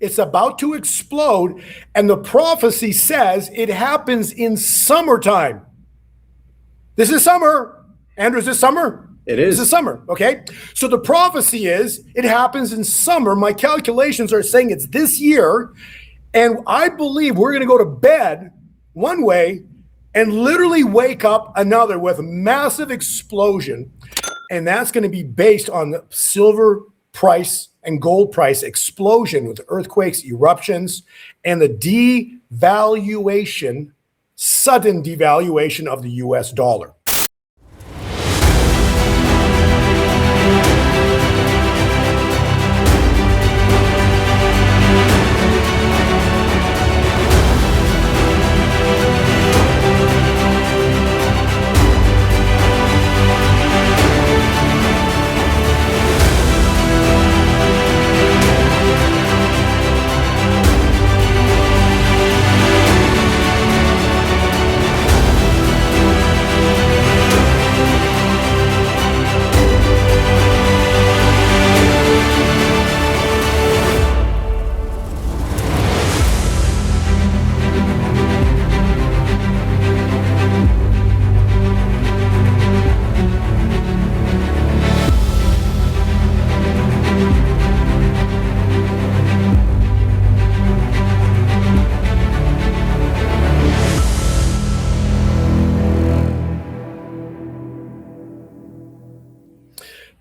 It's about to explode. And the prophecy says it happens in summertime. This is summer. Andrew, is this summer? It is. This is summer, okay? So the prophecy is it happens in summer. My calculations are saying it's this year. And I believe we're going to go to bed one way and literally wake up another with a massive explosion. And that's going to be based on the silver price and gold price explosion with earthquakes, eruptions, and the devaluation, sudden devaluation of the US dollar.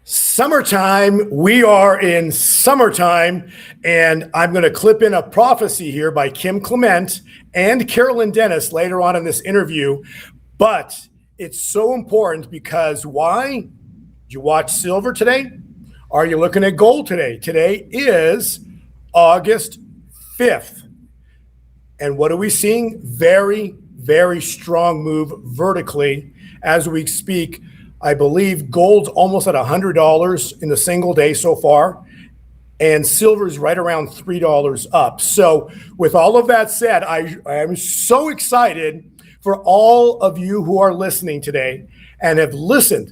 Summertime, we are in summertime, and I'm going to clip in a prophecy here by Kim Clement and Carolyn Dennis later on in this interview. But it's so important because why? Did you watch silver today? Are you looking at gold today? Today is August 5th. And what are we seeing? Very, very strong move vertically as we speak. I believe gold's almost at $100 in the single day so far, and silver's right around $3 up. So with all of that said, I am so excited for all of you who are listening today and have listened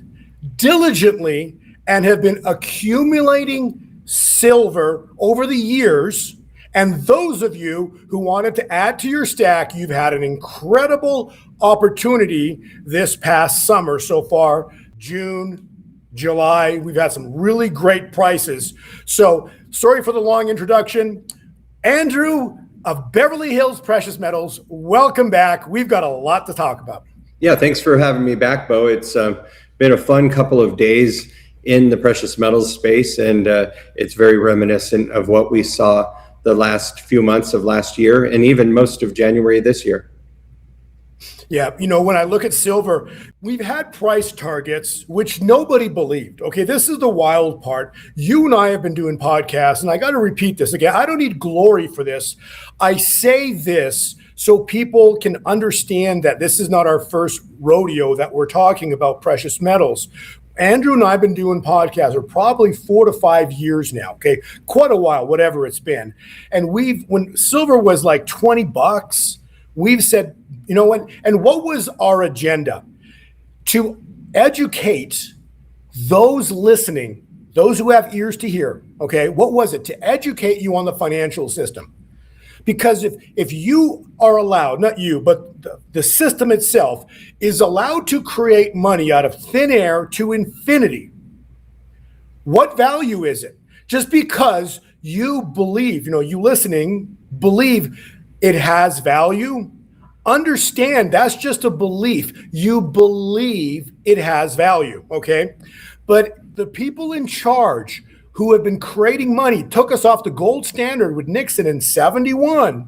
diligently and have been accumulating silver over the years. And those of you who wanted to add to your stack, you've had an incredible opportunity this past summer so far. June, July, we've had some really great prices. So sorry for the long introduction. Andrew of Beverly Hills Precious Metals, welcome back. We've got a lot to talk about. Yeah, thanks for having me back, Bo. It's been a fun couple of days in the precious metals space, and it's very reminiscent of what we saw the last few months of last year and even most of January this year. Yeah, you know, when I look at silver, we've had price targets, which nobody believed. Okay, this is the wild part. You and I have been doing podcasts, and I got to repeat this again. I don't need glory for this. I say this so people can understand that this is not our first rodeo that we're talking about precious metals. Andrew and I have been doing podcasts for probably 4 to 5 years now, okay? Quite a while, whatever it's been. And when silver was like $20, we've said, you know what? And what was our agenda? To educate those listening, those who have ears to hear, okay? What was it? To educate you on the financial system. Because if you are allowed, not you, but the system itself is allowed to create money out of thin air to infinity, what value is it? Just because you believe, you listening, believe it has value, understand that's just a belief. You believe it has value, okay? But the people in charge who have been creating money took us off the gold standard with Nixon in 71.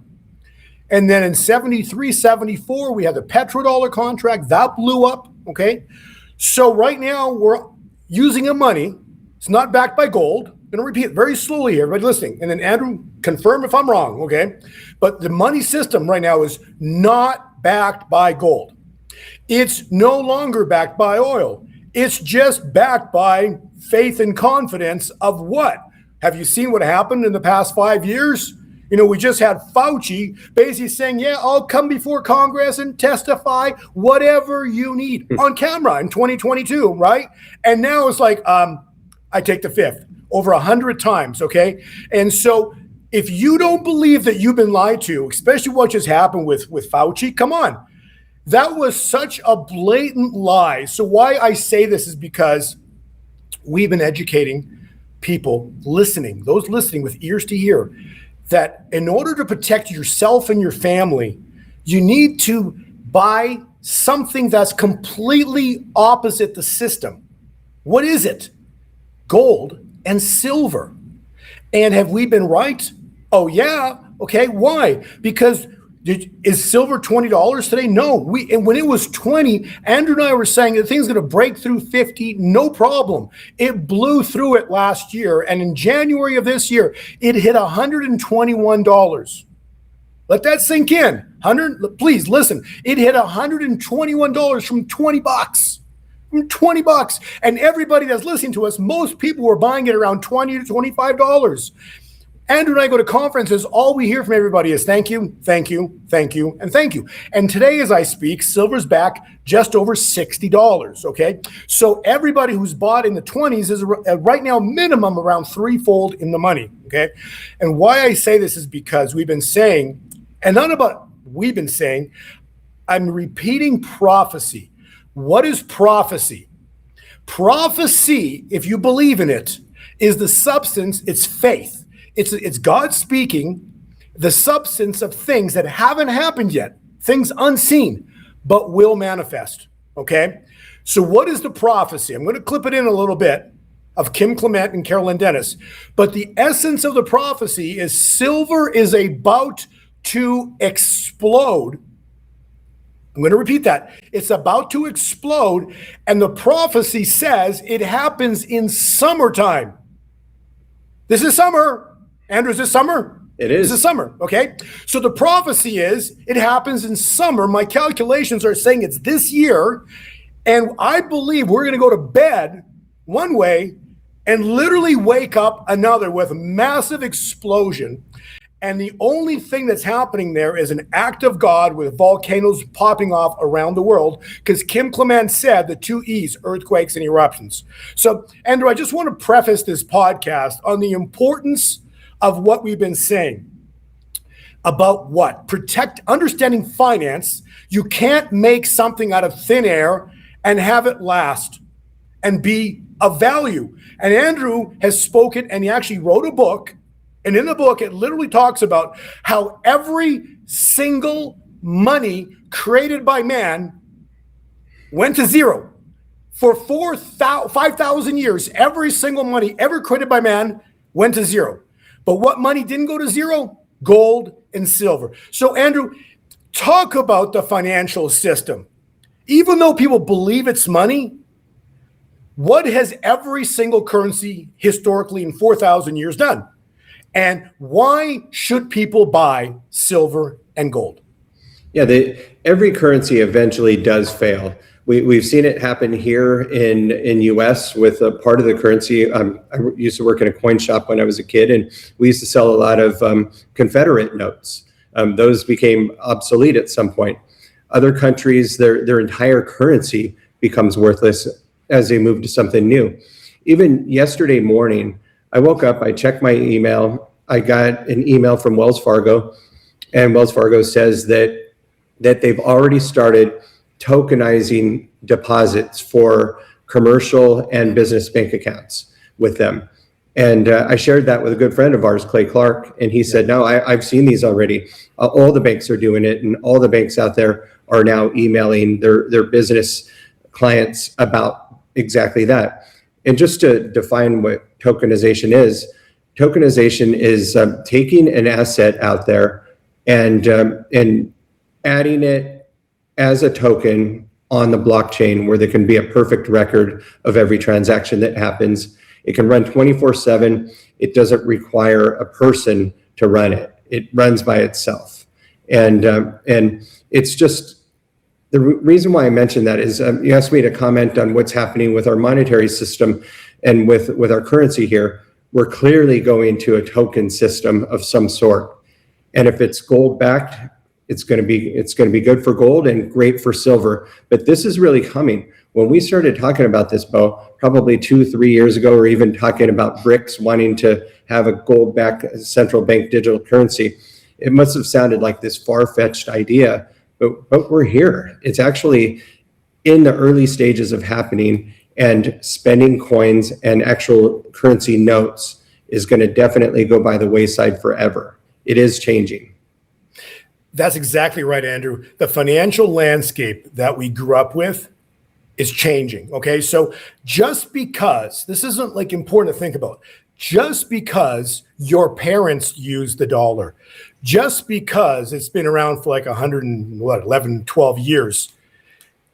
And then in 73, 74, we had the petrodollar contract. That blew up, okay? So right now we're using a money. It's not backed by gold. I'm going to repeat it very slowly here, everybody listening. And then Andrew, confirm if I'm wrong, okay? But the money system right now is not backed by gold. It's no longer backed by oil. It's just backed by faith and confidence of what? Have you seen what happened in the past 5 years? We just had Fauci basically saying, yeah, I'll come before Congress and testify whatever you need on camera in 2022, right? And now it's like, I take the fifth over 100 times, okay? And so If you don't believe that you've been lied to, especially what just happened with Fauci, come on. That was such a blatant lie. So why I say this is because we've been educating people listening, those listening with ears to hear, that in order to protect yourself and your family, you need to buy something that's completely opposite the system. What is it? Gold and silver. And have we been right? Oh, yeah. Okay. Why? Because is silver $20 today? No. And when it was 20, Andrew and I were saying the thing's going to break through 50, no problem. It blew through it last year. And in January of this year, it hit $121. Let that sink in. Please listen. It hit $121 from $20. From $20. And everybody that's listening to us, most people were buying it around $20 to $25. Andrew and I go to conferences. All we hear from everybody is thank you, thank you, thank you, and thank you. And today, as I speak, silver's back just over $60. Okay. So everybody who's bought in the 20s is right now minimum around threefold in the money. Okay. And why I say this is because we've been saying, and not about we've been saying, I'm repeating prophecy. What is prophecy? Prophecy, if you believe in it, is the substance, it's faith. It's God speaking, the substance of things that haven't happened yet, things unseen, but will manifest, okay? So what is the prophecy? I'm going to clip it in a little bit of Kim Clement and Carolyn Dennis, but the essence of the prophecy is silver is about to explode. I'm going to repeat that. It's about to explode, and the prophecy says it happens in summertime. This is summer. Andrew, is this summer? It is. This is summer, okay? So the prophecy is it happens in summer. My calculations are saying it's this year, and I believe we're going to go to bed one way and literally wake up another with a massive explosion. And the only thing that's happening there is an act of God with volcanoes popping off around the world, because Kim Clement said the 2 E's, earthquakes and eruptions. So, Andrew, I just want to preface this podcast on the importance of what we've been saying about what? Understanding finance. You can't make something out of thin air and have it last and be of value. And Andrew has spoken, and he actually wrote a book. And in the book, it literally talks about how every single money created by man went to zero. For 5,000 years, every single money ever created by man went to zero. But what money didn't go to zero? Gold and silver. So, Andrew, talk about the financial system. Even though people believe it's money, what has every single currency historically in 4,000 years done? And why should people buy silver and gold? Yeah, every currency eventually does fail. We've seen it happen here in U.S. with a part of the currency. I used to work in a coin shop when I was a kid, and we used to sell a lot of Confederate notes. Those became obsolete at some point. Other countries, their entire currency becomes worthless as they move to something new. Even yesterday morning, I woke up, I checked my email. I got an email from Wells Fargo, and Wells Fargo says that they've already started tokenizing deposits for commercial and business bank accounts with them. And I shared that with a good friend of ours, Clay Clark, and he said, no, I've seen these already. All the banks are doing it, and all the banks out there are now emailing their business clients about exactly that. And just to define what tokenization is taking an asset out there and adding it as a token on the blockchain where there can be a perfect record of every transaction that happens. It can run 24/7. It doesn't require a person to run it. It runs by itself. And it's just, the reason why I mentioned that is you asked me to comment on what's happening with our monetary system and with our currency here. We're clearly going to a token system of some sort. And if it's gold backed, it's going to be good for gold and great for silver. But this is really coming. When we started talking about this, Bo, probably 2-3 years ago, or even talking about BRICS wanting to have a gold-backed central bank digital currency, it must have sounded like this far-fetched idea, but we're here. It's actually in the early stages of happening, and spending coins and actual currency notes is going to definitely go by the wayside forever. It is changing. That's exactly right, Andrew. The financial landscape that we grew up with is changing. Okay. So just because this isn't like important to think about, just because your parents used the dollar, just because it's been around for like 11, 12 years,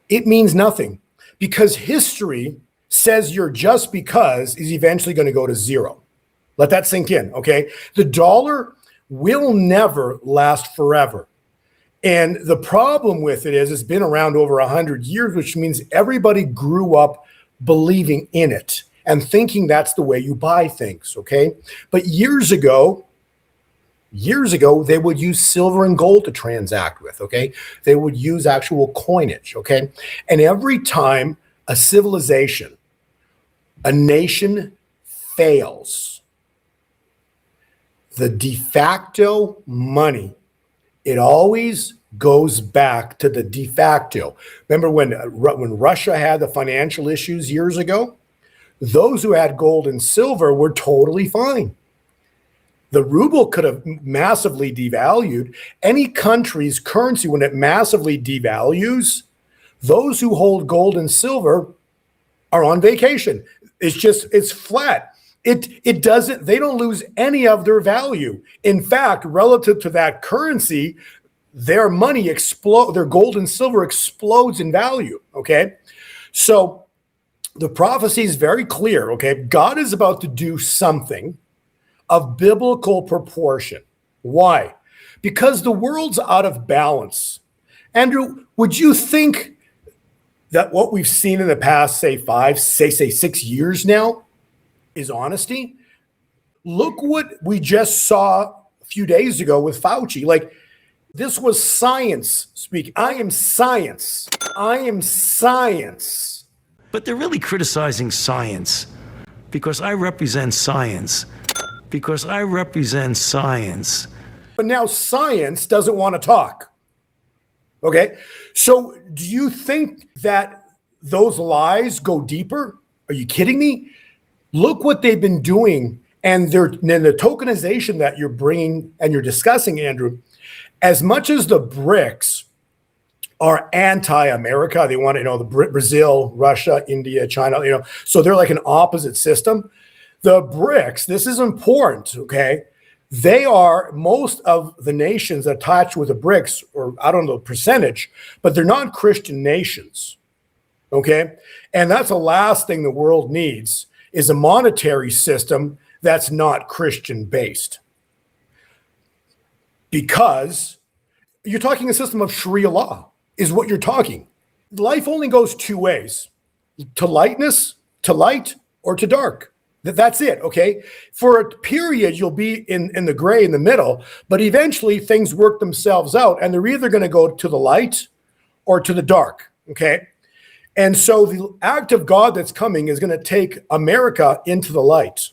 it means nothing, because history says your just because is eventually going to go to zero. Let that sink in. Okay. The dollar will never last forever. And the problem with it is it's been around over 100 years, which means everybody grew up believing in it and thinking that's the way you buy things, okay? But years ago, they would use silver and gold to transact with, okay? They would use actual coinage, okay? And every time a civilization, a nation fails, the de facto money, it always goes back to the de facto. Remember when Russia had the financial issues years ago? Those who had gold and silver were totally fine. The ruble could have massively devalued. Any country's currency, when it massively devalues, those who hold gold and silver are on vacation. It's flat. It doesn't, they don't lose any of their value. In fact, relative to that currency, their money their gold and silver explodes in value, okay? So the prophecy is very clear, okay? God is about to do something of biblical proportion. Why? Because the world's out of balance. Andrew, would you think that what we've seen in the past, say 6 years now, is honesty? Look what we just saw a few days ago with Fauci. Like, this was science speaking. I am science. I am science. But they're really criticizing science because I represent science. Because I represent science. But now science doesn't want to talk. Okay? So do you think that those lies go deeper? Are you kidding me? Look what they've been doing, and the tokenization that you're bringing and you're discussing, Andrew. As much as the BRICS are anti-America, they want to, the Brazil, Russia, India, China, so they're like an opposite system. The BRICS, this is important, okay? They are, most of the nations attached with the BRICS, or I don't know the percentage, but they're not Christian nations, okay? And that's the last thing the world needs, is a monetary system that's not Christian based. Because you're talking a system of Sharia law is what you're talking. Life only goes two ways: to lightness, to light, or to dark. That's it, okay? For a period, you'll be in the gray in the middle, but eventually things work themselves out, and they're either going to go to the light or to the dark, okay? And so the act of God that's coming is going to take America into the light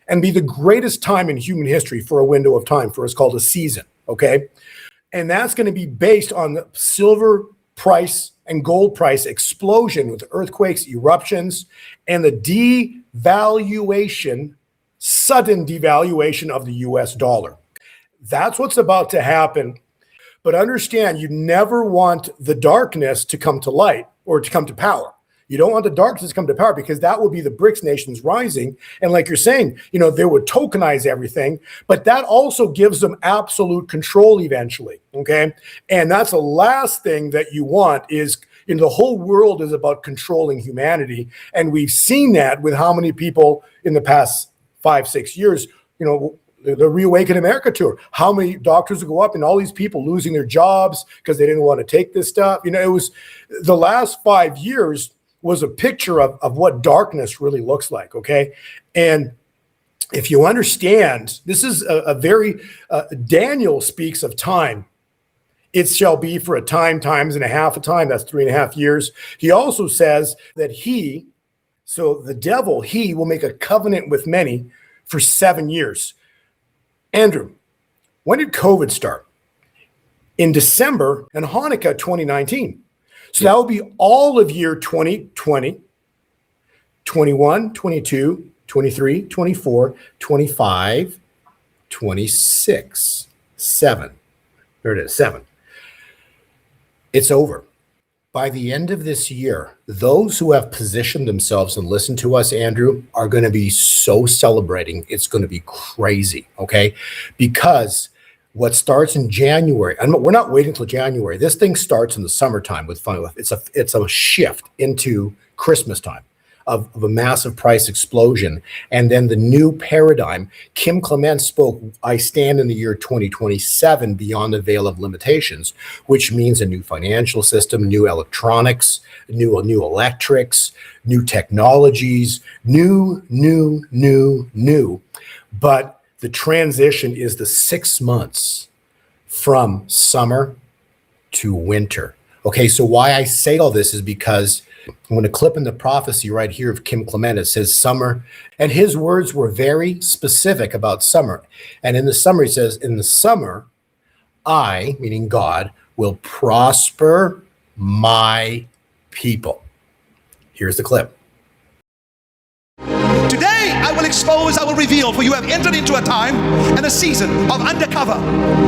and be the greatest time in human history for a window of time, for it's called a season, okay? And that's going to be based on the silver price and gold price explosion with earthquakes, eruptions, and the sudden devaluation of the US dollar. That's what's about to happen. But understand, you never want the darkness to come to light or to come to power. You don't want the darkness to come to power, because that will be the BRICS nations rising. And like you're saying, they would tokenize everything, but that also gives them absolute control eventually, okay? And that's the last thing that you want is, the whole world is about controlling humanity. And we've seen that with how many people in the past 5-6 years, the Reawaken America tour, how many doctors would go up and all these people losing their jobs because they didn't want to take this stuff. It was the last 5 years was a picture of what darkness really looks like, okay? And if you understand, this is a very, Daniel speaks of time It shall be for a time, times and a half a time. That's 3.5 years. He also says that so the devil, he will make a covenant with many for 7 years. Andrew, when did COVID start? In December and Hanukkah 2019. So that will be all of year 2020, 21, 22, 23, 24, 25, 26, 7. There it is, 7. It's over. By the end of this year, those who have positioned themselves and listened to us, Andrew, are going to be so celebrating. It's going to be crazy, okay? Because what starts in January, and we're not waiting until January. This thing starts in the summertime with fun. It's a shift into Christmas time of a massive price explosion. And then the new paradigm, Kim Clement spoke, I stand in the year 2027 beyond the veil of limitations, which means a new financial system, new electronics, new electrics, new technologies, new. But the transition is the 6 months from summer to winter. Okay, so why I say all this is because I'm going to clip in the prophecy right here of Kim Clement. It says summer, and his words were very specific about summer. And in the summer, he says, in the summer, I, meaning God, will prosper my people. Here's the clip. Today I will expose, I will reveal, for you have entered into a time and a season of undercover,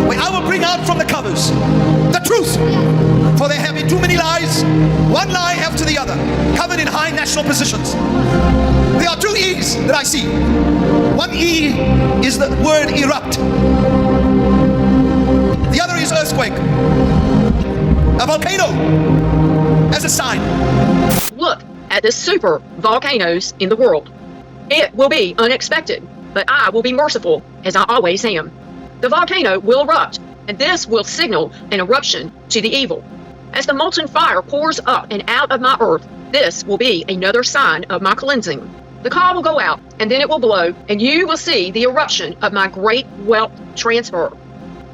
where I will bring out from the covers the truth. For there have been too many lies, one lie after the other, covered in high national positions. There are 2 E's that I see. One E is the word erupt. The other is earthquake. A volcano as a sign. Look at the super volcanoes in the world. It will be unexpected, but I will be merciful, as I always am. The volcano will erupt, and this will signal an eruption to the evil. As the molten fire pours up and out of my earth, this will be another sign of my cleansing. The call will go out, and then it will blow, and you will see the eruption of my great wealth transfer.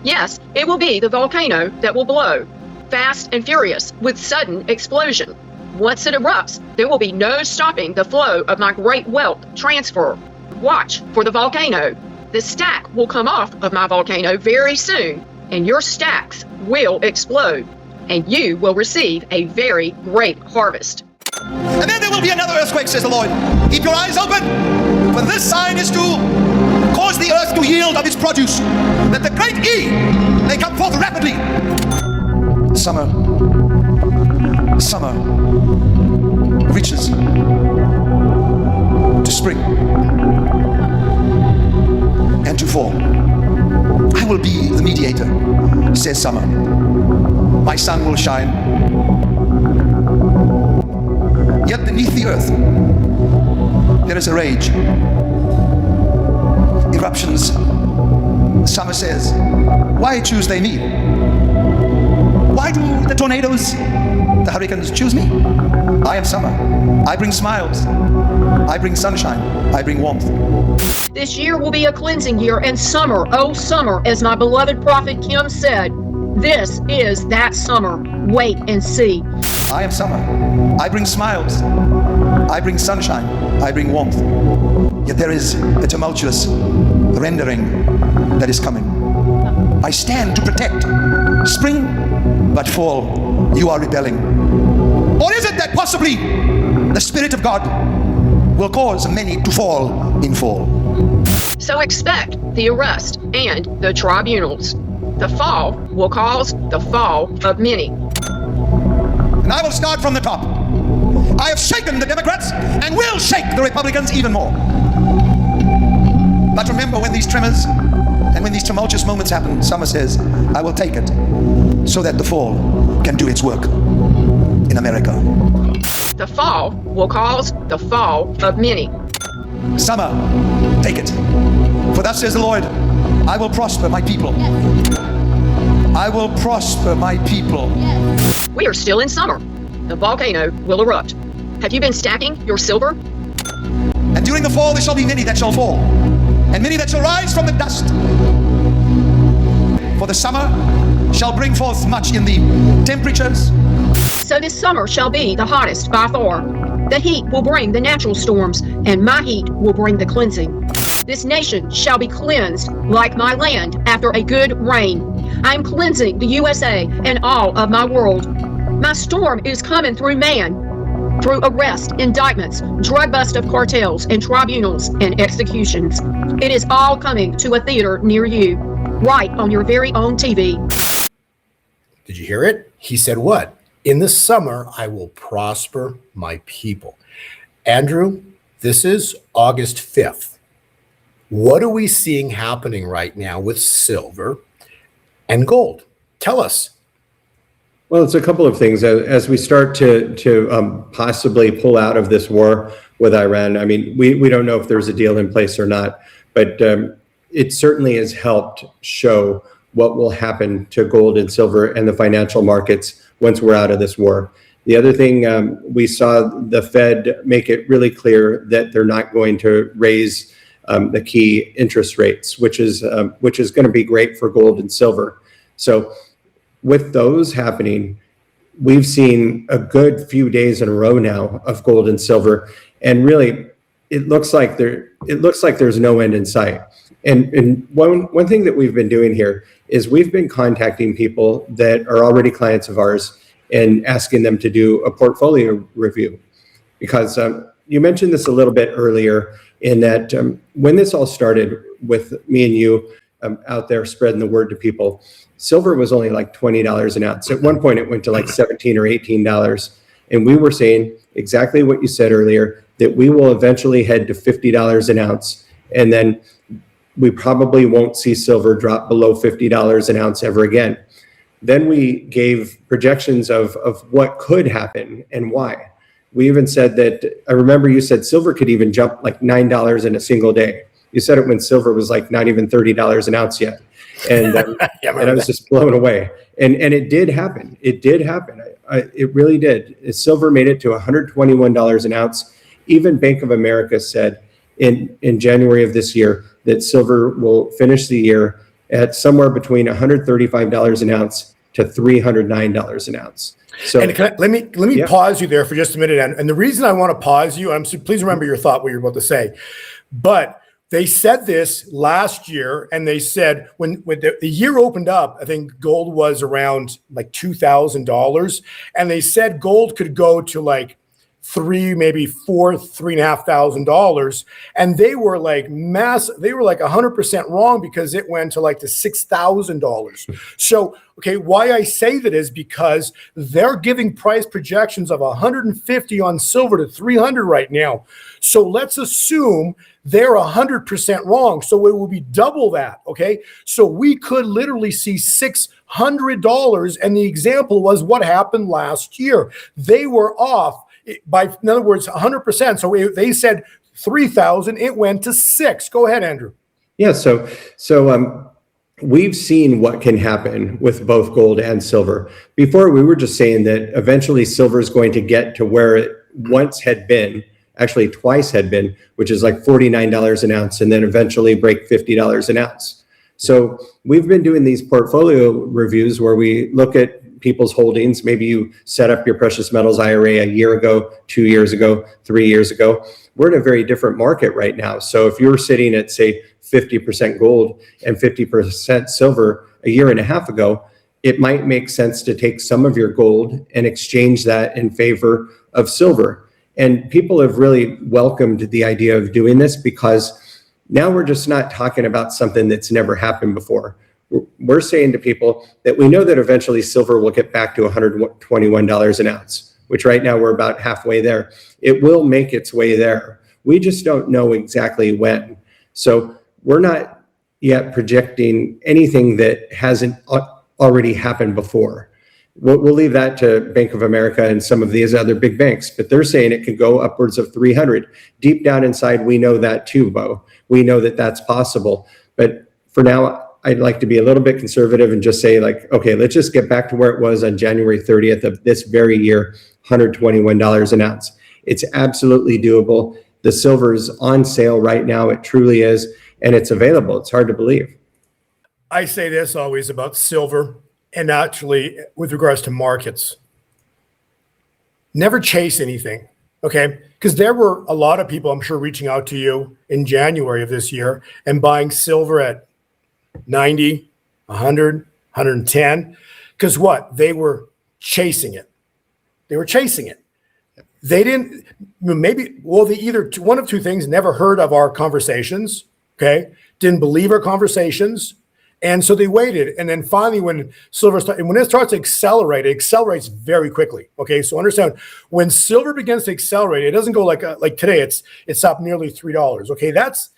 Yes, it will be the volcano that will blow, fast and furious, with sudden explosion. Once it erupts, there will be no stopping the flow of my great wealth transfer. Watch for the volcano. The stack will come off of my volcano very soon, and your stacks will explode, and you will receive a very great harvest. And then there will be another earthquake, says the Lord. Keep your eyes open, for this sign is to cause the earth to yield of its produce, that the great E may come forth rapidly. Summer reaches to spring and to fall. I will be the mediator, says summer. My sun will shine. Yet beneath the earth there is a rage. Eruptions. Summer says, why choose they me? Why do the tornadoes, the hurricanes choose me? I am summer. I bring smiles. I bring sunshine. I bring warmth. This year will be a cleansing year, and summer, oh summer, as my beloved prophet Kim said, this is that summer. Wait and see. I am summer. I bring smiles. I bring sunshine. I bring warmth. Yet there is a tumultuous rendering that is coming. I stand to protect. Spring, but fall, you are rebelling. Or is it that possibly the Spirit of God will cause many to fall in fall? So expect the arrest and the tribunals. The fall will cause the fall of many. And I will start from the top. I have shaken the Democrats and will shake the Republicans even more. But remember, when these tremors and when these tumultuous moments happen, Summer says, I will take it so that the fall can do its work in America. The fall will cause the fall of many. Summer, take it. For thus says the Lord, I will prosper my people. I will prosper my people. We are still in summer. The volcano will erupt. Have you been stacking your silver? And during the fall there shall be many that shall fall, and many that shall rise from the dust. For the summer shall bring forth much in the temperatures. So this summer shall be the hottest by far. The heat will bring the natural storms, and my heat will bring the cleansing. This nation shall be cleansed like my land after a good rain. I am cleansing the USA and all of my world. My storm is coming through man, through arrest, indictments, drug bust of cartels, and tribunals and executions. It is all coming to a theater near you, right on your very own TV. Did you hear it? He said what? In the summer, I will prosper my people. Andrew, this is August 5th. What are we seeing happening right now with silver and gold? Tell us. Well, it's a couple of things. As we start to possibly pull out of this war with Iran, I mean, we don't know if there's a deal in place or not, but it certainly has helped show what will happen to gold and silver and the financial markets once we're out of this war. The other thing, we saw the Fed make it really clear that they're not going to raise the key interest rates, which is going to be great for gold and silver. So with those happening, we've seen a good few days in a row now of gold and silver, and really, it looks like there's no end in sight. And one thing that we've been doing here is we've been contacting people that are already clients of ours and asking them to do a portfolio review, because you mentioned this a little bit earlier in that when this all started with me and you out there spreading the word to people, silver was only like $20 an ounce. At one point, it went to like $17 or $18. And we were saying exactly what you said earlier, that we will eventually head to $50 an ounce. And then we probably won't see silver drop below $50 an ounce ever again. Then we gave projections of what could happen and why. We even said that, I remember you said silver could even jump like $9 in a single day. You said it when silver was like not even $30 an ounce yet. And, and I was just blown away. And it did happen. It did happen. It really did. Silver made it to $121 an ounce. Even Bank of America said in January of this year that silver will finish the year at somewhere between $135 an ounce to $309 an ounce. So and let me pause you there for just a minute. And the reason I want to pause you, please remember your thought, what you're about to say. But they said this last year, and they said when the year opened up, I think gold was around like $2,000, and they said gold could go to like $3,500, and they were like they were like 100% wrong, because it went to like the $6,000. So, okay, why I say that is because they're giving price projections of 150 on silver to 300 right now. So let's assume they're 100% wrong. So it will be double that. Okay, so we could literally see $600, and the example was what happened last year. They were off by, in other words, 100%. So they said 3,000, it went to 6. Go ahead, Andrew. Yeah, so we've seen what can happen with both gold and silver. Before, we were just saying that eventually silver is going to get to where it once had been, actually twice had been, which is like $49 an ounce, and then eventually break $50 an ounce. So we've been doing these portfolio reviews where we look at people's holdings. Maybe you set up your precious metals IRA a year ago, 2 years ago, 3 years ago. We're in a very different market right now. So if you're sitting at, say, 50% gold and 50% silver a year and a half ago, it might make sense to take some of your gold and exchange that in favor of silver. And people have really welcomed the idea of doing this, because now we're just not talking about something that's never happened before. We're saying to people that we know that eventually silver will get back to $121 an ounce, which right now we're about halfway there. It will make its way there. We just don't know exactly when. So we're not yet projecting anything that hasn't already happened before. We'll leave that to Bank of America and some of these other big banks, but they're saying it could go upwards of 300. Deep down inside, we know that too, Bo. We know that that's possible. But for now, I'd like to be a little bit conservative and just say, like, okay, let's just get back to where it was on January 30th of this very year, $121 an ounce. It's absolutely doable. The silver's on sale right now. It truly is. And it's available. It's hard to believe. I say this always about silver. And actually, with regards to markets, never chase anything, okay? Because there were a lot of people, I'm sure, reaching out to you in January of this year and buying silver at 90, 100, 110. Because what? They were chasing it. They were chasing it. They didn't, maybe, well, they either, one of two things, never heard of our conversations, okay? Didn't believe our conversations. And so they waited. And then finally, when silver starts, and when it starts to accelerate, it accelerates very quickly. Okay. So understand, when silver begins to accelerate, it doesn't go like today, it's up nearly $3. Okay. That's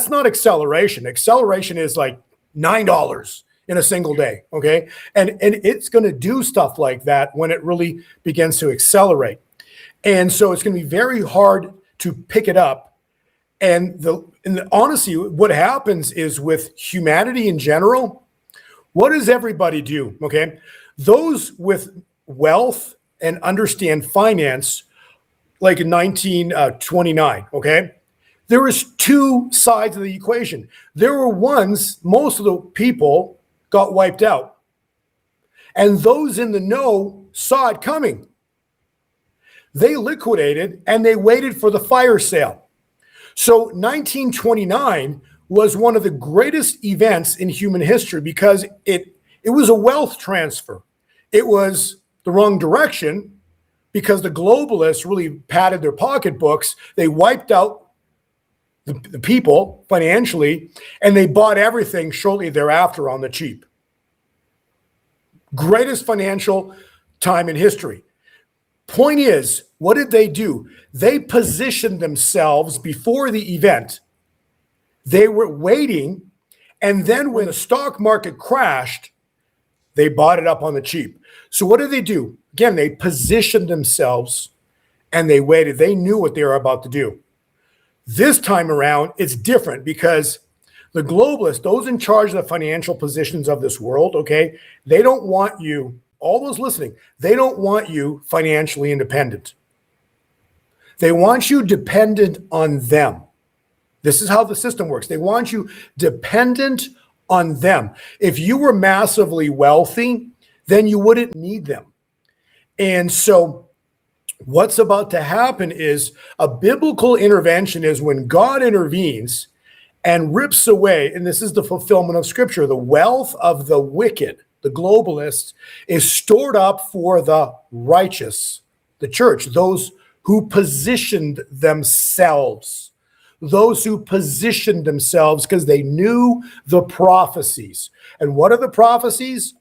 not acceleration. Acceleration is like $9 in a single day. Okay. And it's going to do stuff like that when it really begins to accelerate. And so it's going to be very hard to pick it up. And honestly, what happens is with humanity in general, what does everybody do? Okay. Those with wealth and understand finance, like in 1929, okay, there was two sides of the equation. There were ones, most of the people got wiped out. And those in the know saw it coming. They liquidated and they waited for the fire sale. So 1929 was one of the greatest events in human history because it was a wealth transfer. It was the wrong direction because the globalists really padded their pocketbooks. They wiped out the people financially, and they bought everything shortly thereafter on the cheap. Greatest financial time in history. Point is, what did they do? They positioned themselves before the event. They were waiting, and then when the stock market crashed, they bought it up on the cheap. So what did they do? Again, they positioned themselves and they waited. They knew what they were about to do. This time around, it's different because the globalists, those in charge of the financial positions of this world, okay, they don't want you, all those listening, they don't want you financially independent. They want you dependent on them. This is how the system works. They want you dependent on them. If you were massively wealthy, then you wouldn't need them. And so what's about to happen is a biblical intervention is when God intervenes and rips away, and this is the fulfillment of Scripture, the wealth of the wicked, the globalists, is stored up for the righteous, the church, those who positioned themselves. Those who positioned themselves because they knew the prophecies. And what are the prophecies?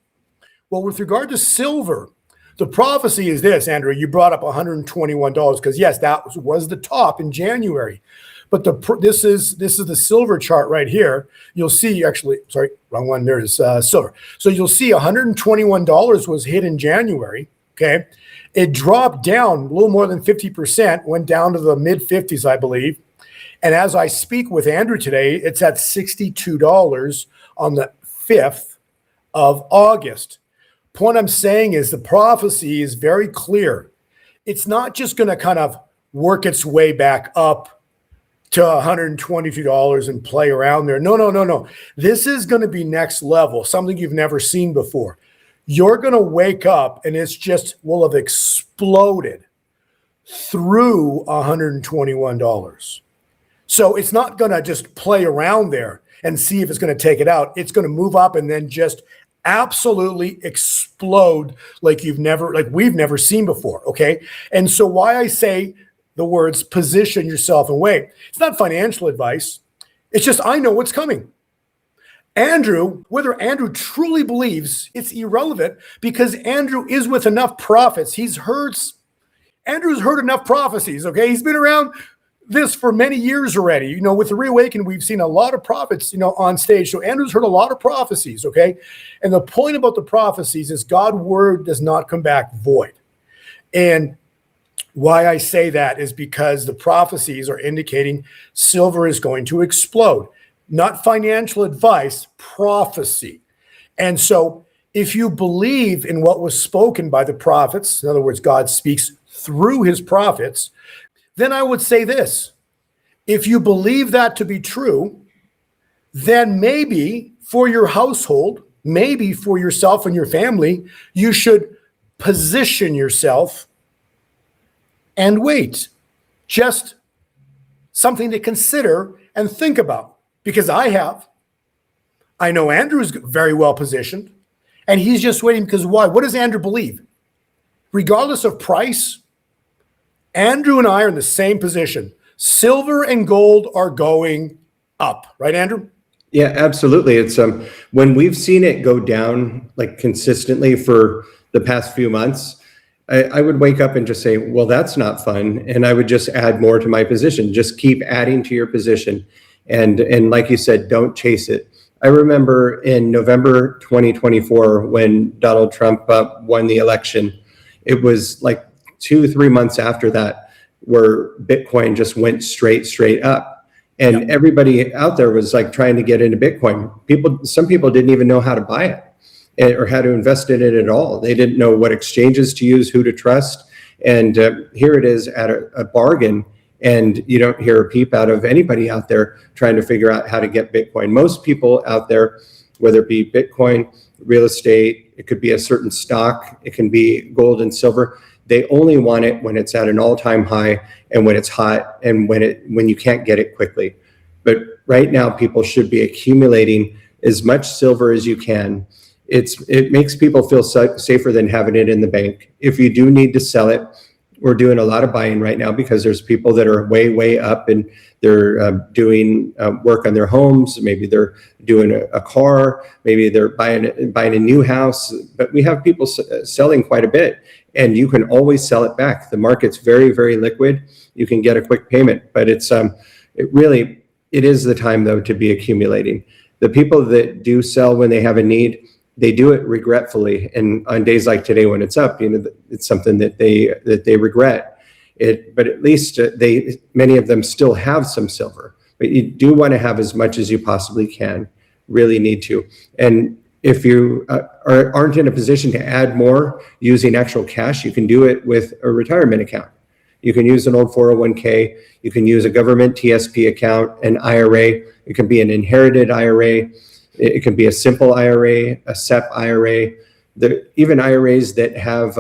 Well, with regard to silver, the prophecy is this, Andrew. You brought up $121 because, yes, that was the top in January. But this is the silver chart right here. You'll see, actually, sorry, wrong one. There is silver. So you'll see $121 was hit in January. Okay. It dropped down a little more than 50%, went down to the mid 50s, I believe. And as I speak with Andrew today, it's at $62 on the 5th of August. Point I'm saying is the prophecy is very clear. It's not just going to kind of work its way back up to $122 and play around there. No. This is going to be next level, something you've never seen before. You're going to wake up and it's just will have exploded through $121. So it's not going to just play around there and see if it's going to take it out. It's going to move up and then just absolutely explode like we've never seen before. Okay. And so why I say the words position yourself and wait, it's not financial advice. It's just, I know what's coming. Andrew, whether Andrew truly believes, it's irrelevant because Andrew is with enough prophets. Andrew's heard enough prophecies. Okay. He's been around this for many years already. You know, with the Reawaken, we've seen a lot of prophets, on stage. So Andrew's heard a lot of prophecies, okay? And the point about the prophecies is God's word does not come back void. And why I say that is because the prophecies are indicating silver is going to explode. Not financial advice, prophecy. And so if you believe in what was spoken by the prophets, in other words, God speaks through his prophets, then I would say this. If you believe that to be true, then maybe for your household, maybe for yourself and your family, you should position yourself and wait. Just something to consider and think about, because I know Andrew's very well positioned, and he's just waiting because why? What does Andrew believe? Regardless of price, Andrew and I are in the same position. Silver and gold are going up, right, Andrew? Yeah, absolutely. It's when we've seen it go down like consistently for the past few months, I would wake up and just say, well, that's not fun. And I would just add more to my position. Just keep adding to your position. And like you said, don't chase it. I remember in November 2024, when Donald Trump won the election, it was like 2-3 months after that where Bitcoin just went straight up. And everybody out there was like trying to get into Bitcoin. Some people didn't even know how to buy it or how to invest in it at all. They didn't know what exchanges to use, who to trust. And here it is at a bargain. And you don't hear a peep out of anybody out there trying to figure out how to get Bitcoin. Most people out there, whether it be Bitcoin, real estate, it could be a certain stock, it can be gold and silver. They only want it when it's at an all-time high and when it's hot and when you can't get it quickly. But right now, people should be accumulating as much silver as you can. It makes people feel safer than having it in the bank. If you do need to sell it, we're doing a lot of buying right now because there's people that are way up and they're doing work on their homes. Maybe they're doing a car. Maybe they're buying a new house. But we have people selling quite a bit, and you can always sell it back. The market's very liquid. You can get a quick payment, but it is the time though to be accumulating. The people that do sell when they have a need, they do it regretfully, and on days like today when it's up, it's something that they regret it. But at least many of them still have some silver. But you do want to have as much as you possibly can. Really need to. And if you aren't in a position to add more using actual cash, you can do it with a retirement account. You can use an old 401k. You can use a government TSP account, an IRA. It can be an inherited IRA. It can be a simple IRA, a SEP IRA, even IRAs that have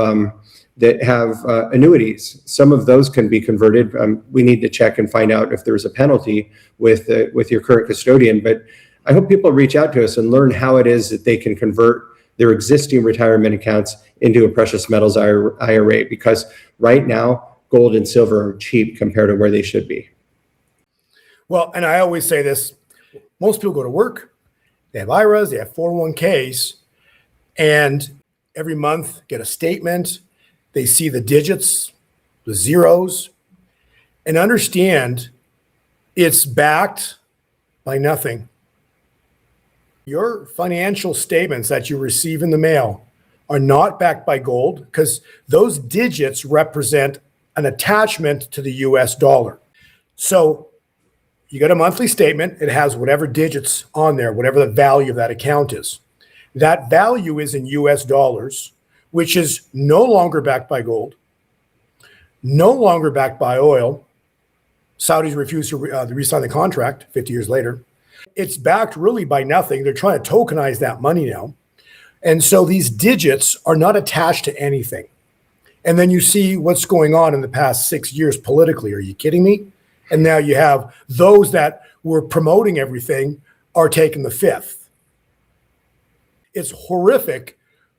annuities. Some of those can be converted. We need to check and find out if there's a penalty with your current custodian. But I hope people reach out to us and learn how it is that they can convert their existing retirement accounts into a precious metals IRA, because right now gold and silver are cheap compared to where they should be. Well, and I always say this: most people go to work. They have IRAs, they have 401ks, and every month get a statement. They see the digits, the zeros, and understand it's backed by nothing. Your financial statements that you receive in the mail are not backed by gold, because those digits represent an attachment to the US dollar. So you get a monthly statement. It has whatever digits on there, whatever the value of that account is. That value is in US dollars, which is no longer backed by gold, no longer backed by oil. Saudis refused to re-sign the contract 50 years later. It's backed really by nothing. They're trying to tokenize that money now. And so these digits are not attached to anything. And then you see what's going on in the past 6 years politically. Are you kidding me? And now you have those that were promoting everything are taking the fifth. It's horrific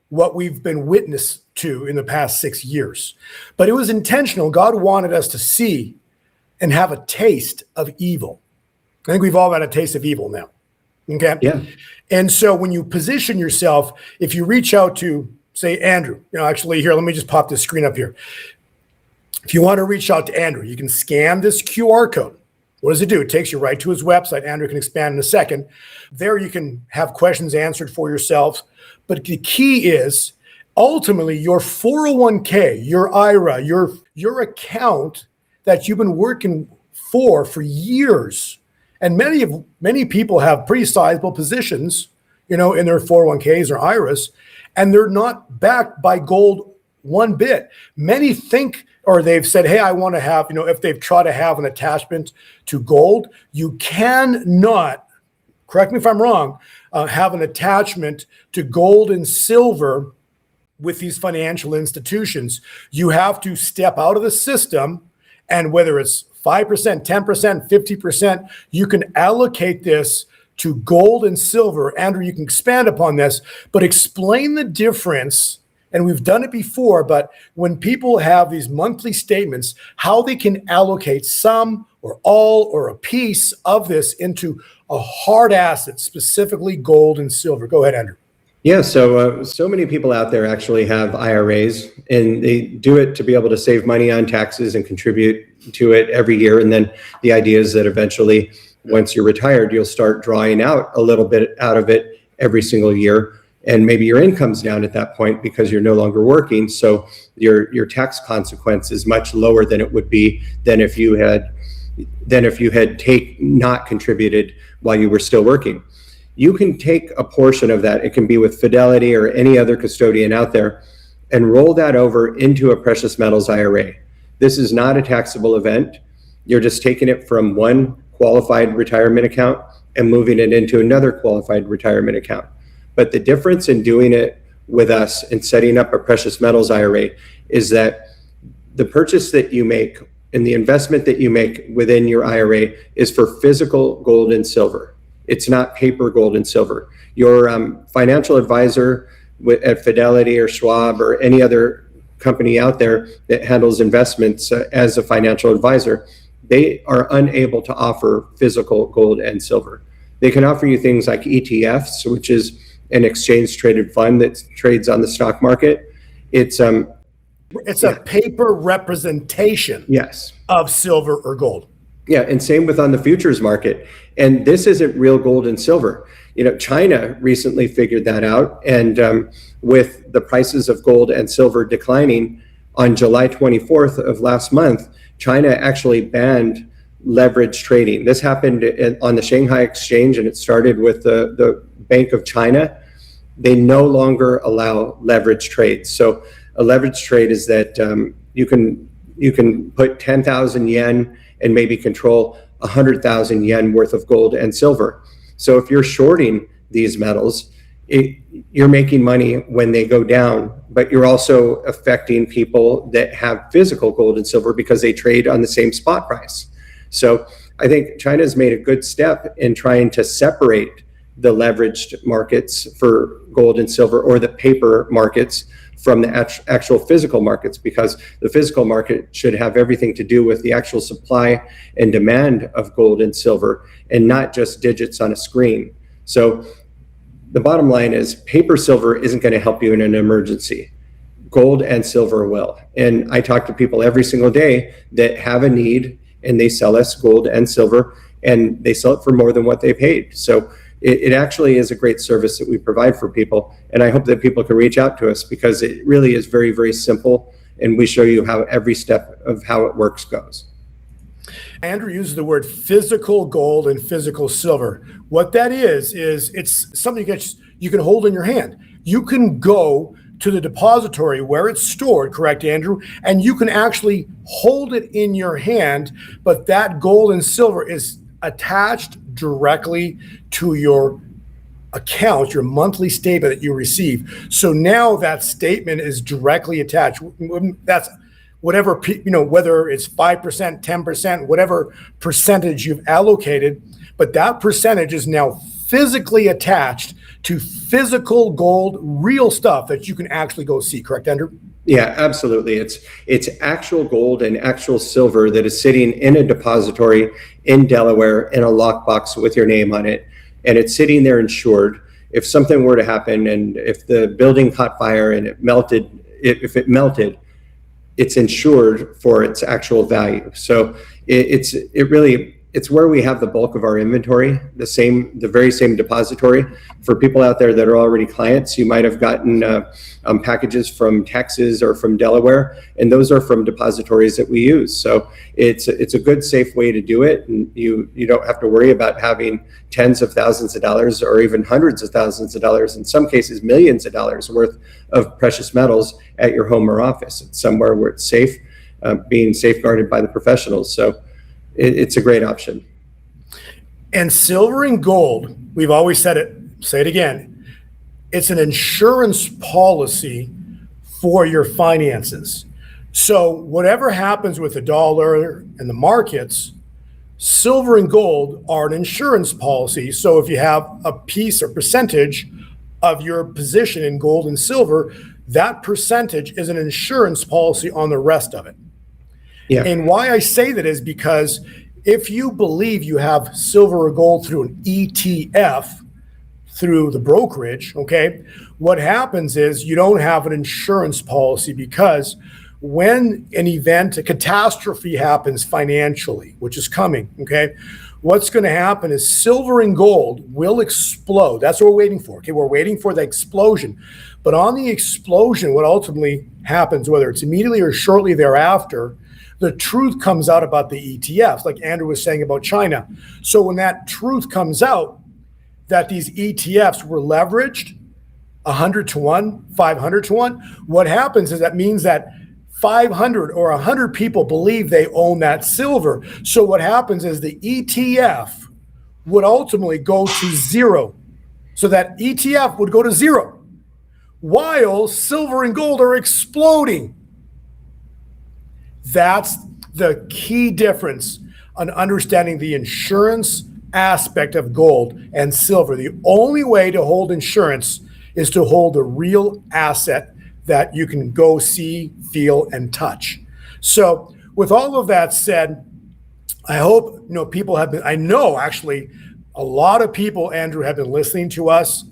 what we've been witness to in the past 6 years. But it was intentional. God wanted us to see and have a taste of evil. I think we've all had a taste of evil now. Okay? Yeah. And so when you position yourself, if you reach out to, say, Andrew, actually here, let me just pop this screen up here. If you want to reach out to Andrew, you can scan this QR code. What does it do? It takes you right to his website. Andrew can expand in a second. There you can have questions answered for yourself. But the key is ultimately your 401k, your IRA, your account that you've been working for years. And many people have pretty sizable positions, in their 401ks or IRAs, and they're not backed by gold one bit. Many think, or they've said, hey, I want to have, if they've tried to have an attachment to gold, you cannot, correct me if I'm wrong, have an attachment to gold and silver with these financial institutions. You have to step out of the system, and whether it's 5%, 10%, 50%, you can allocate this to gold and silver. Andrew, you can expand upon this, but explain the difference. And we've done it before, but when people have these monthly statements, how they can allocate some or all or a piece of this into a hard asset, specifically gold and silver. Go ahead, Andrew. Yeah, so many people out there actually have IRAs, and they do it to be able to save money on taxes and contribute to it every year. And then the idea is that eventually, once you're retired, you'll start drawing out a little bit out of it every single year. And maybe your income's down at that point because you're no longer working. So your tax consequence is much lower than it would be than if you had not contributed while you were still working. You can take a portion of that, it can be with Fidelity or any other custodian out there, and roll that over into a precious metals IRA. This is not a taxable event. You're just taking it from one qualified retirement account and moving it into another qualified retirement account. But the difference in doing it with us and setting up a precious metals IRA is that the purchase that you make and the investment that you make within your IRA is for physical gold and silver. It's not paper gold and silver. Your financial advisor at Fidelity or Schwab or any other company out there that handles investments as a financial advisor, they are unable to offer physical gold and silver. They can offer you things like ETFs, which is an exchange traded fund that trades on the stock market. It's a paper representation yes. of silver or gold. Yeah, and same with on the futures market. And this isn't real gold and silver. China recently figured that out. And with the prices of gold and silver declining on July 24th of last month, China actually banned leverage trading. This happened on the Shanghai Exchange, and it started with the Bank of China. They no longer allow leverage trades. So a leverage trade is that you can put 10,000 yen and maybe control 100,000 yen worth of gold and silver. So if you're shorting these metals, you're making money when they go down, but you're also affecting people that have physical gold and silver because they trade on the same spot price. So I think China's made a good step in trying to separate the leveraged markets for gold and silver, or the paper markets, from the actual physical markets, because the physical market should have everything to do with the actual supply and demand of gold and silver, and not just digits on a screen. So the bottom line is, paper silver isn't going to help you in an emergency. Gold and silver will. And I talk to people every single day that have a need, and they sell us gold and silver, and they sell it for more than what they paid. So it actually is a great service that we provide for people. And I hope that people can reach out to us, because it really is very, very simple. And we show you how every step of how it works goes. Andrew uses the word physical gold and physical silver. What that is it's something you can hold in your hand. You can go to the depository where it's stored, correct, Andrew? And you can actually hold it in your hand, but that gold and silver is attached directly to your account, your monthly statement that you receive. So now that statement is directly attached. That's whatever, whether it's 5%, 10%, whatever percentage you've allocated, but that percentage is now physically attached to physical gold, real stuff that you can actually go see, correct, Andrew? Yeah, absolutely. It's actual gold and actual silver that is sitting in a depository in Delaware in a lockbox with your name on it. And it's sitting there insured. If something were to happen, and if the building caught fire and it melted, if it melted, it's insured for its actual value. So it's where we have the bulk of our inventory, the very same depository. For people out there that are already clients, you might have gotten packages from Texas or from Delaware, and those are from depositories that we use. So it's a good, safe way to do it, and you don't have to worry about having tens of thousands of dollars or even hundreds of thousands of dollars, in some cases millions of dollars worth of precious metals at your home or office. It's somewhere where it's safe, being safeguarded by the professionals. So it's a great option. And silver and gold, we've always said it, say it again, it's an insurance policy for your finances. So whatever happens with the dollar and the markets, silver and gold are an insurance policy. So if you have a piece or percentage of your position in gold and silver, that percentage is an insurance policy on the rest of it. Yeah. And why I say that is because if you believe you have silver or gold through an ETF, through the brokerage, okay, what happens is you don't have an insurance policy, because when an event, a catastrophe happens financially, which is coming, okay, what's going to happen is silver and gold will explode. That's what we're waiting for. Okay, we're waiting for the explosion. But on the explosion, what ultimately happens, whether it's immediately or shortly thereafter, the truth comes out about the ETFs, like Andrew was saying about China. So when that truth comes out, that these ETFs were leveraged 100 to 1, 500 to 1, what happens is that means that 500 or 100 people believe they own that silver. So what happens is the ETF would ultimately go to zero. So that ETF would go to zero, while silver and gold are exploding. That's the key difference on understanding the insurance aspect of gold and silver. The only way to hold insurance is to hold a real asset that you can go see, feel, and touch. So with all of that said, I hope people have been, I know actually a lot of people, Andrew, have been listening to us.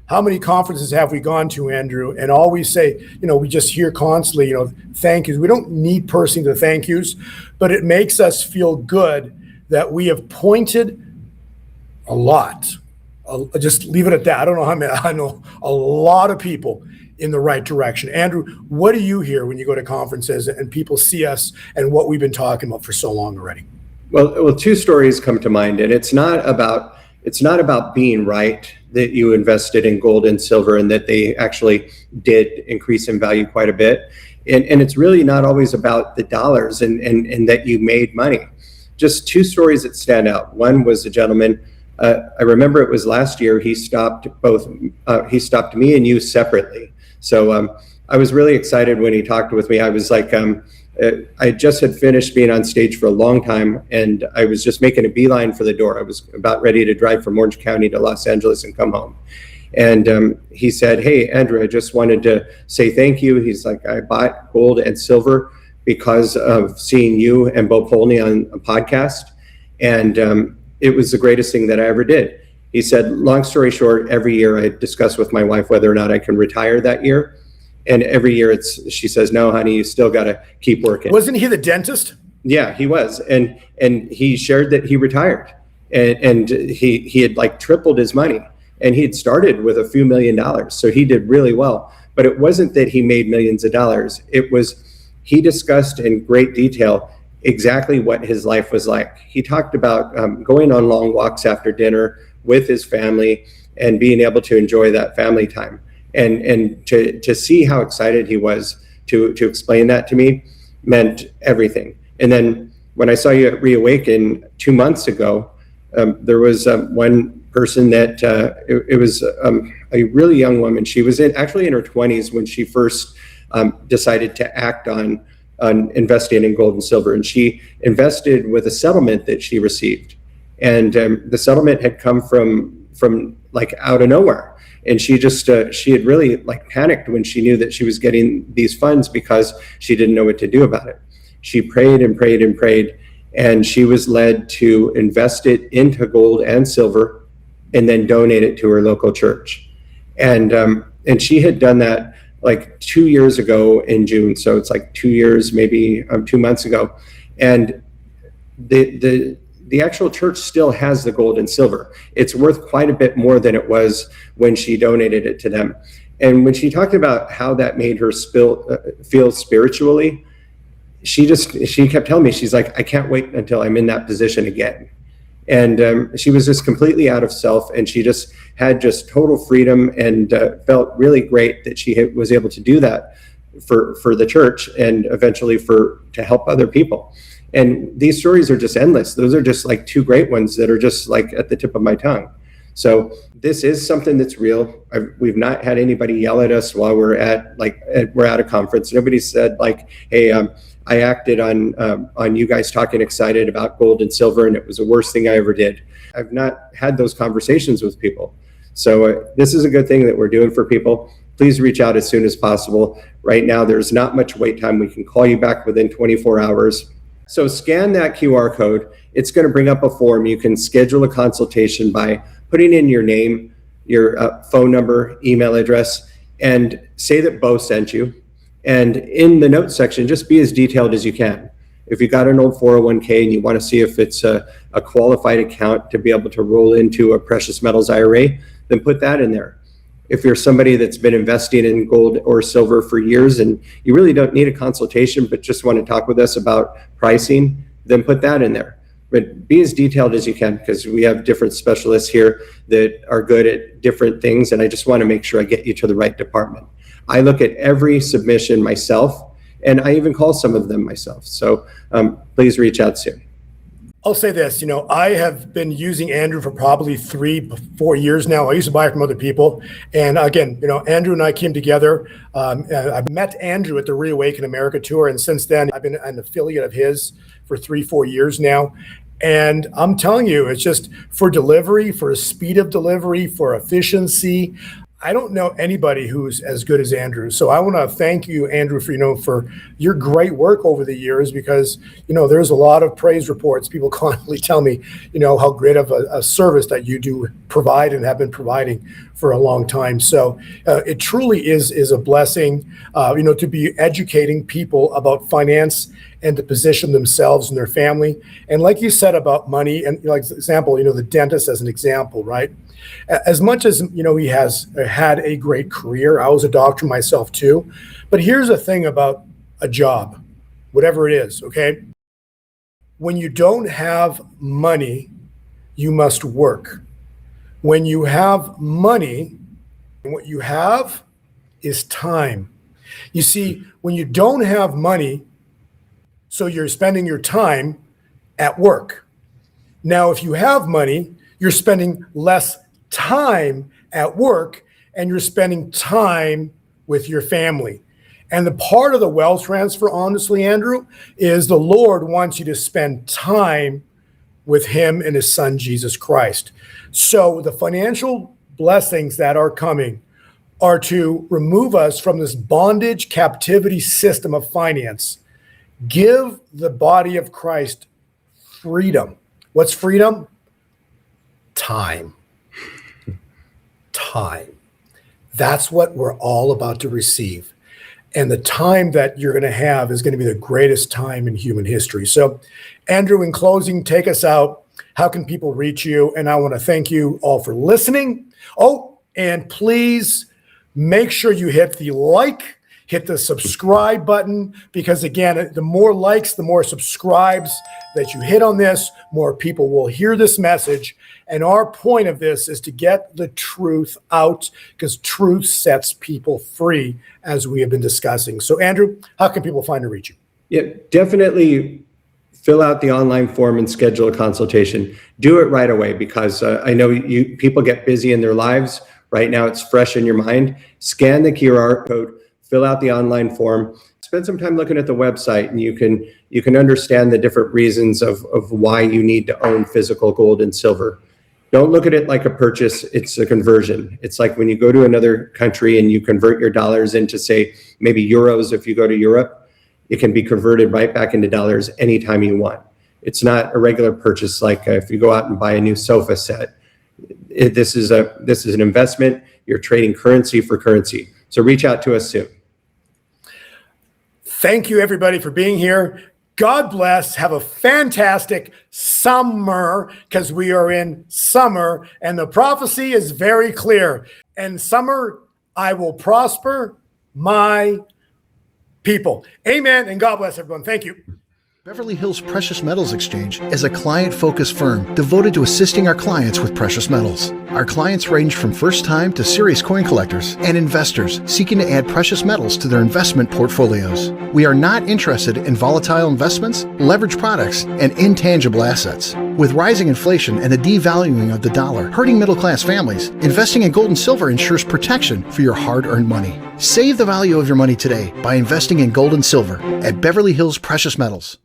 How many conferences have we gone to, Andrew? And always say, we just hear constantly, thank yous. We don't need personally the thank yous, but it makes us feel good that we have pointed a lot. I'll just leave it at that. I don't know how many. I know a lot of people in the right direction. Andrew, what do you hear when you go to conferences and people see us and what we've been talking about for so long already? Well, two stories come to mind, and it's not about being right that you invested in gold and silver and that they actually did increase in value quite a bit. And it's really not always about the dollars and that you made money. Just two stories that stand out. One was a gentleman, I remember it was last year, he stopped me and you separately. So I was really excited when he talked with me. I was like, I just had finished being on stage for a long time, and I was just making a beeline for the door. I was about ready to drive from Orange County to Los Angeles and come home. And he said, "Hey, Andrew, I just wanted to say thank you." He's like, "I bought gold and silver because of seeing you and Bo Polny on a podcast. And it was the greatest thing that I ever did." He said, long story short, every year I discuss with my wife whether or not I can retire that year. And every year she says, "No, honey, you still got to keep working." Wasn't he the dentist? Yeah, he was. And he shared that he retired, and he had like tripled his money, and he had started with a few $1 million. So he did really well, but it wasn't that he made millions of dollars. It was, he discussed in great detail exactly what his life was like. He talked about going on long walks after dinner with his family and being able to enjoy that family time. And to see how excited he was to explain that to me meant everything. And then when I saw you at Reawaken 2 months ago, there was one person that it was a really young woman. She was actually in her 20s when she first decided to act on investing in gold and silver. And she invested with a settlement that she received. And the settlement had come from like out of nowhere. And she just, she had really like panicked when she knew that she was getting these funds because she didn't know what to do about it. She prayed and prayed and prayed, and she was led to invest it into gold and silver and then donate it to her local church. And she had done that like 2 years ago in June. So it's like 2 years, maybe 2 months ago. And the actual church still has the gold and silver. It's worth quite a bit more than it was when she donated it to them. And when she talked about how that made her feel spiritually, she kept telling me, she's like, "I can't wait until I'm in that position again." And she was just completely out of self, and she just had just total freedom, and felt really great that she was able to do that for the church and eventually to help other people. And these stories are just endless. Those are just like two great ones that are just like at the tip of my tongue. So this is something that's real. We've not had anybody yell at us while we're at a conference. Nobody said like, "Hey, I acted on you guys talking excited about gold and silver, and it was the worst thing I ever did." I've not had those conversations with people. So this is a good thing that we're doing for people. Please reach out as soon as possible. Right now, there's not much wait time. We can call you back within 24 hours. So scan that QR code. It's going to bring up a form. You can schedule a consultation by putting in your name, your phone number, email address, and say that Bo sent you. And in the notes section, just be as detailed as you can. If you got an old 401k and you want to see if it's a qualified account to be able to roll into a precious metals IRA, then put that in there. If you're somebody that's been investing in gold or silver for years and you really don't need a consultation, but just want to talk with us about pricing, then put that in there. But be as detailed as you can, because we have different specialists here that are good at different things, and I just want to make sure I get you to the right department. I look at every submission myself, and I even call some of them myself. So please reach out soon. I'll say this, I have been using Andrew for probably 3-4 years now. I used to buy from other people. And again, Andrew and I came together. I met Andrew at the Reawaken America tour. And since then, I've been an affiliate of his for 3-4 years now. And I'm telling you, it's just for delivery, for speed of delivery, for efficiency. I don't know anybody who's as good as Andrew. So I want to thank you, Andrew, for your great work over the years, because, there's a lot of praise reports. People constantly tell me, how great of a service that you do provide and have been providing for a long time. So it truly is a blessing, to be educating people about finance and to position themselves and their family. And like you said about money, and like example, the dentist as an example, right? As much as, he has had a great career, I was a doctor myself too. But here's the thing about a job, whatever it is, okay? When you don't have money, you must work. When you have money, what you have is time. You see, when you don't have money, so you're spending your time at work. Now, if you have money, you're spending less time at work and you're spending time with your family. And the part of the wealth transfer, honestly, Andrew, is the Lord wants you to spend time with him and his son, Jesus Christ. So the financial blessings that are coming are to remove us from this bondage captivity system of finance. Give the body of Christ freedom. What's freedom? Time. Time. That's what we're all about to receive. And the time that you're going to have is going to be the greatest time in human history. So, Andrew, in closing, take us out. How can people reach you? And I want to thank you all for listening. Oh, and please make sure you hit the like, hit the subscribe button, because again, the more likes, the more subscribes that you hit on this, more people will hear this message. And our point of this is to get the truth out, because truth sets people free, as we have been discussing. So, Andrew, how can people find and reach you? Yeah, definitely fill out the online form and schedule a consultation. Do it right away, because I know people get busy in their lives. Right now, it's fresh in your mind. Scan the QR code, fill out the online form, spend some time looking at the website, and you can understand the different reasons of why you need to own physical gold and silver. Don't look at it like a purchase, it's a conversion. It's like when you go to another country and you convert your dollars into, say, maybe euros. If you go to Europe, it can be converted right back into dollars anytime you want. It's not a regular purchase like if you go out and buy a new sofa set. This is an investment. You're trading currency for currency. So reach out to us soon. Thank you, everybody, for being here. God bless. Have a fantastic summer, because we are in summer and the prophecy is very clear. And summer, I will prosper my people. Amen. And God bless everyone. Thank you. Beverly Hills Precious Metals Exchange is a client-focused firm devoted to assisting our clients with precious metals. Our clients range from first-time to serious coin collectors and investors seeking to add precious metals to their investment portfolios. We are not interested in volatile investments, leveraged products, and intangible assets. With rising inflation and the devaluing of the dollar hurting middle-class families, investing in gold and silver ensures protection for your hard-earned money. Save the value of your money today by investing in gold and silver at Beverly Hills Precious Metals.